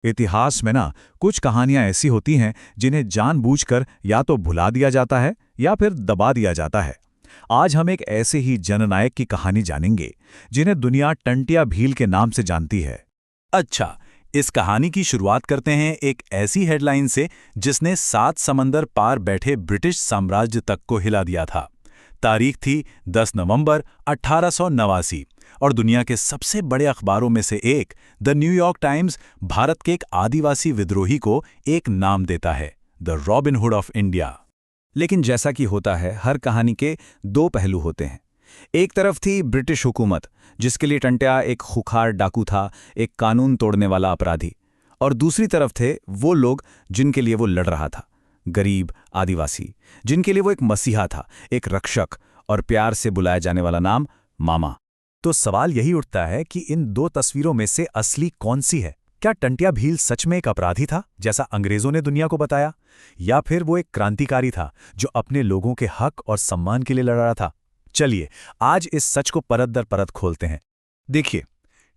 इतिहास में ना कुछ कहानियां ऐसी होती हैं जिन्हें जानबूझकर या तो भुला दिया जाता है या फिर दबा दिया जाता है। आज हम एक ऐसे ही जननायक की कहानी जानेंगे जिन्हें दुनिया टंटिया भील के नाम से जानती है। अच्छा, इस कहानी की शुरुआत करते हैं एक ऐसी हेडलाइन से जिसने 7 समंदर पार बैठे ब्रिटिश साम्राज्य तक को हिला दिया था। तारीख थी 10 नवंबर 1889 और दुनिया के सबसे बड़े अखबारों में से एक द न्यूयॉर्क टाइम्स भारत के एक आदिवासी विद्रोही को एक नाम देता है, the robin hood of India. लेकिन जैसा कि होता है, हर कहानी के दो पहलू होते हैं। एक तरफ थी ब्रिटिश हुकूमत, जिसके लिए टंटिया एक खुखार डाकू था, एक कानून तोड़ने वाला अपराधी। और दूसरी तरफ थे वो लोग जिनके लिए वो लड़ रहा था, गरीब आदिवासी, जिनके लिए वो एक मसीहा था, एक रक्षक, और प्यार से बुलाया जाने वाला नाम मामा। तो सवाल यही उठता है कि इन दो तस्वीरों में से असली कौन सी है? क्या टंटिया भील सच में एक अपराधी था, जैसा अंग्रेजों ने दुनिया को बताया, या फिर वो एक क्रांतिकारी था जो अपने लोगों के हक और सम्मान के लिए लड़ रहा था? चलिए आज इस सच को परत दर परत खोलते हैं। देखिए,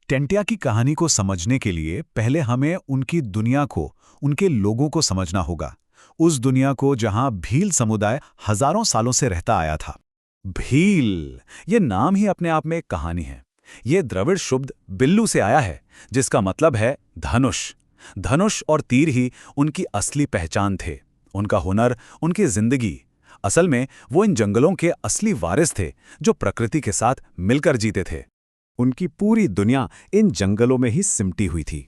टंटिया की कहानी को समझने के लिए पहले हमें उनकी दुनिया को, उनके लोगों को समझना होगा। उस दुनिया को जहां भील समुदाय हजारों सालों से रहता आया था। भील, ये नाम ही अपने आप में एक कहानी है। ये द्रविड़ शब्द बिल्लू से आया है, जिसका मतलब है धनुष। धनुष और तीर ही उनकी असली पहचान थे, उनका हुनर, उनकी जिंदगी। असल में वो इन जंगलों के असली वारिस थे, जो प्रकृति के साथ मिलकर जीते थे। उनकी पूरी दुनिया इन जंगलों में ही सिमटी हुई थी।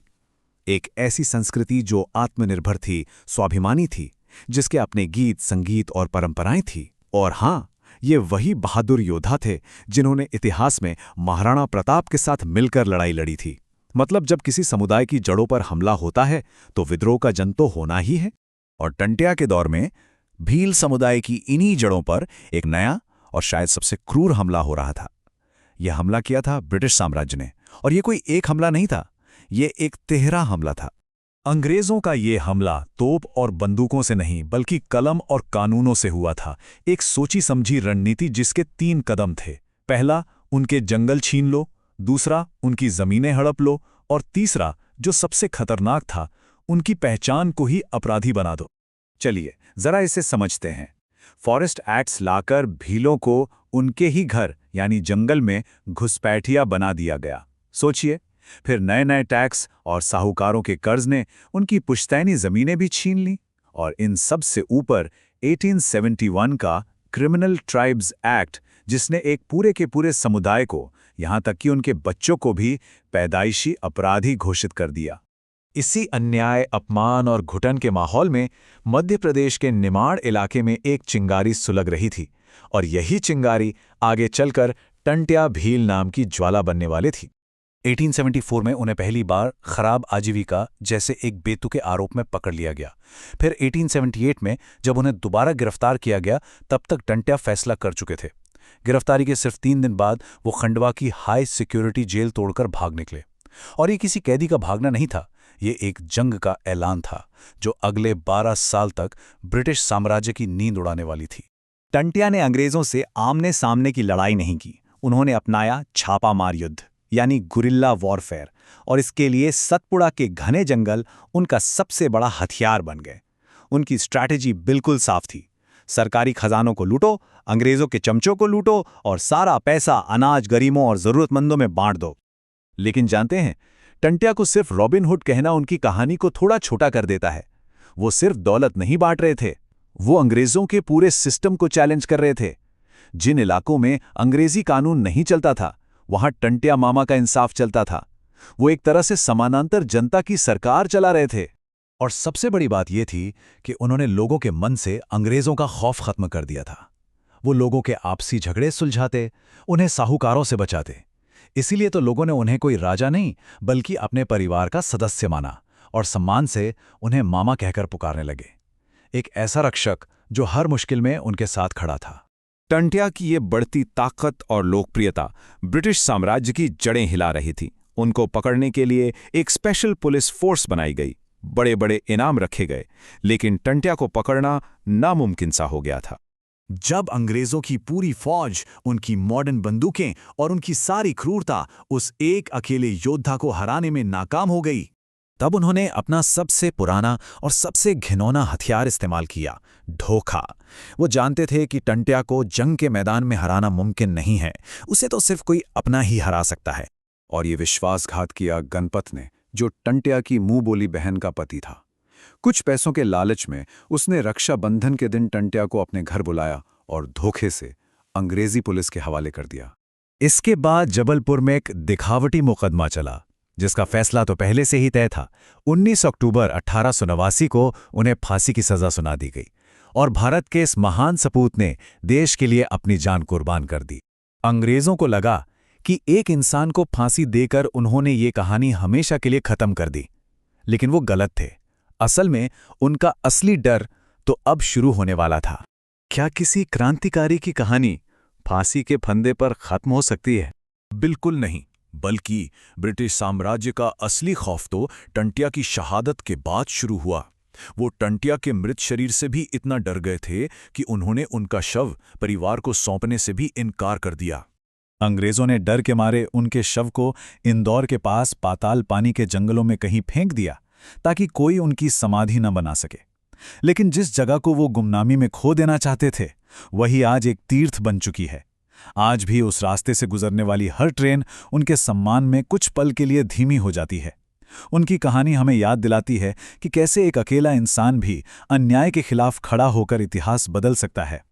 एक ऐसी संस्कृति जो आत्मनिर्भर थी, स्वाभिमानी थी, जिसके अपने गीत, संगीत और परंपराएं थी। और हाँ, ये वही बहादुर योद्धा थे जिन्होंने इतिहास में महाराणा प्रताप के साथ मिलकर लड़ाई लड़ी थी। मतलब जब किसी समुदाय की जड़ों पर हमला होता है तो विद्रोह का जन्म तो होना ही है। और टंटिया के दौर में भील समुदाय की इन्हीं जड़ों पर एक नया और शायद सबसे क्रूर हमला हो रहा था। यह हमला किया था ब्रिटिश साम्राज्य ने, और ये कोई एक हमला नहीं था, ये एक तिहरा हमला था। अंग्रेजों का ये हमला तोप और बंदूकों से नहीं, बल्कि कलम और कानूनों से हुआ था। एक सोची समझी रणनीति जिसके 3 कदम थे। पहला, उनके जंगल छीन लो। दूसरा, उनकी जमीनें हड़प लो। और तीसरा, जो सबसे खतरनाक था, उनकी पहचान को ही अपराधी बना दो। चलिए जरा इसे समझते हैं। फॉरेस्ट एक्ट्स लाकर भीलों को उनके ही घर यानी जंगल में घुसपैठिया बना दिया गया। सोचिए, फिर नए नए टैक्स और साहूकारों के कर्ज ने उनकी पुश्तैनी जमीनें भी छीन लीं। और इन सब से ऊपर 1871 का क्रिमिनल ट्राइब्स एक्ट, जिसने एक पूरे के पूरे समुदाय को, यहाँ तक कि उनके बच्चों को भी पैदाइशी अपराधी घोषित कर दिया। इसी अन्याय, अपमान और घुटन के माहौल में मध्य प्रदेश के निमाड़ इलाके में एक चिंगारी सुलग रही थी। और यही चिंगारी आगे चलकर टंटिया भील नाम की ज्वाला बनने वाली थी। 1874 में उन्हें पहली बार खराब आजीविका जैसे एक बेतुके आरोप में पकड़ लिया गया। फिर 1878 में जब उन्हें दोबारा गिरफ्तार किया गया, तब तक टंटिया फैसला कर चुके थे। गिरफ्तारी के सिर्फ 3 दिन बाद वो खंडवा की हाई सिक्योरिटी जेल तोड़कर भाग निकले। और ये किसी कैदी का भागना नहीं था, ये एक जंग का ऐलान था जो अगले 12 साल तक ब्रिटिश साम्राज्य की नींद उड़ाने वाली थी। टंटिया ने अंग्रेजों से आमने सामने की लड़ाई नहीं की, उन्होंने अपनाया छापामार युद्ध यानी गुरिल्ला वॉरफेयर। और इसके लिए सतपुड़ा के घने जंगल उनका सबसे बड़ा हथियार बन गए। उनकी स्ट्रैटेजी बिल्कुल साफ थी, सरकारी खजानों को लूटो, अंग्रेजों के चमचों को लूटो और सारा पैसा अनाज, गरीबों और जरूरतमंदों में बांट दो। लेकिन जानते हैं, टंटिया को सिर्फ रॉबिन हुड कहना उनकी कहानी को थोड़ा छोटा कर देता है। वो सिर्फ दौलत नहीं बांट रहे थे, वो अंग्रेजों के पूरे सिस्टम को चैलेंज कर रहे थे। जिन इलाकों में अंग्रेजी कानून नहीं चलता था, वहां टंटिया मामा का इंसाफ चलता था। वो एक तरह से समानांतर जनता की सरकार चला रहे थे। और सबसे बड़ी बात यह थी कि उन्होंने लोगों के मन से अंग्रेजों का खौफ खत्म कर दिया था। वो लोगों के आपसी झगड़े सुलझाते, उन्हें साहूकारों से बचाते। इसीलिए तो लोगों ने उन्हें कोई राजा नहीं, बल्कि अपने परिवार का सदस्य माना और सम्मान से उन्हें मामा कहकर पुकारने लगे। एक ऐसा रक्षक जो हर मुश्किल में उनके साथ खड़ा था। टंटिया की ये बढ़ती ताकत और लोकप्रियता ब्रिटिश साम्राज्य की जड़ें हिला रही थी। उनको पकड़ने के लिए एक स्पेशल पुलिस फोर्स बनाई गई, बड़े बड़े इनाम रखे गए, लेकिन टंटिया को पकड़ना नामुमकिन सा हो गया था। जब अंग्रेजों की पूरी फौज, उनकी मॉडर्न बंदूकें और उनकी सारी क्रूरता उस एक अकेले योद्धा को हराने में नाकाम हो गई, तब उन्होंने अपना सबसे पुराना और सबसे घिनौना हथियार इस्तेमाल किया, धोखा। वो जानते थे कि टंट्या को जंग के मैदान में हराना मुमकिन नहीं है, उसे तो सिर्फ कोई अपना ही हरा सकता है। और ये विश्वासघात किया गणपत ने, जो टंट्या की मुंह बोली बहन का पति था। कुछ पैसों के लालच में उसने रक्षाबंधन के दिन टंट्या को अपने घर बुलाया और धोखे से अंग्रेजी पुलिस के हवाले कर दिया। इसके बाद जबलपुर में एक दिखावटी मुकदमा चला, जिसका फैसला तो पहले से ही तय था। 19 अक्टूबर 1889 को उन्हें फांसी की सजा सुना दी गई और भारत के इस महान सपूत ने देश के लिए अपनी जान कुर्बान कर दी। अंग्रेजों को लगा कि एक इंसान को फांसी देकर उन्होंने ये कहानी हमेशा के लिए खत्म कर दी, लेकिन वो गलत थे। असल में उनका असली डर तो अब शुरू होने वाला था। क्या किसी क्रांतिकारी की कहानी फांसी के फंदे पर खत्म हो सकती है? बिल्कुल नहीं, बल्कि ब्रिटिश साम्राज्य का असली खौफ तो टंट्या की शहादत के बाद शुरू हुआ। वो टंट्या के मृत शरीर से भी इतना डर गए थे कि उन्होंने उनका शव परिवार को सौंपने से भी इनकार कर दिया। अंग्रेजों ने डर के मारे उनके शव को इंदौर के पास पाताल पानी के जंगलों में कहीं फेंक दिया, ताकि कोई उनकी समाधि न बना सके। लेकिन जिस जगह को वो गुमनामी में खो देना चाहते थे, वही आज एक तीर्थ बन चुकी है। आज भी उस रास्ते से गुजरने वाली हर ट्रेन उनके सम्मान में कुछ पल के लिए धीमी हो जाती है। उनकी कहानी हमें याद दिलाती है कि कैसे एक अकेला इंसान भी अन्याय के खिलाफ खड़ा होकर इतिहास बदल सकता है।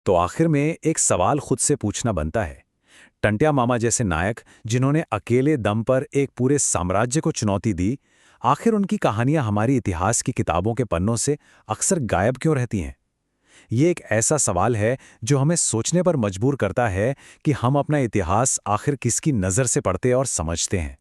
तो आखिर में एक सवाल खुद से पूछना बनता है, टंट्या मामा जैसे नायक जिन्होंने अकेले दम पर एक पूरे साम्राज्य को चुनौती दी, आखिर उनकी कहानियां हमारी इतिहास की किताबों के पन्नों से अक्सर गायब क्यों रहती हैं? ये एक ऐसा सवाल है जो हमें सोचने पर मजबूर करता है कि हम अपना इतिहास आखिर किसकी नज़र से पढ़ते और समझते हैं।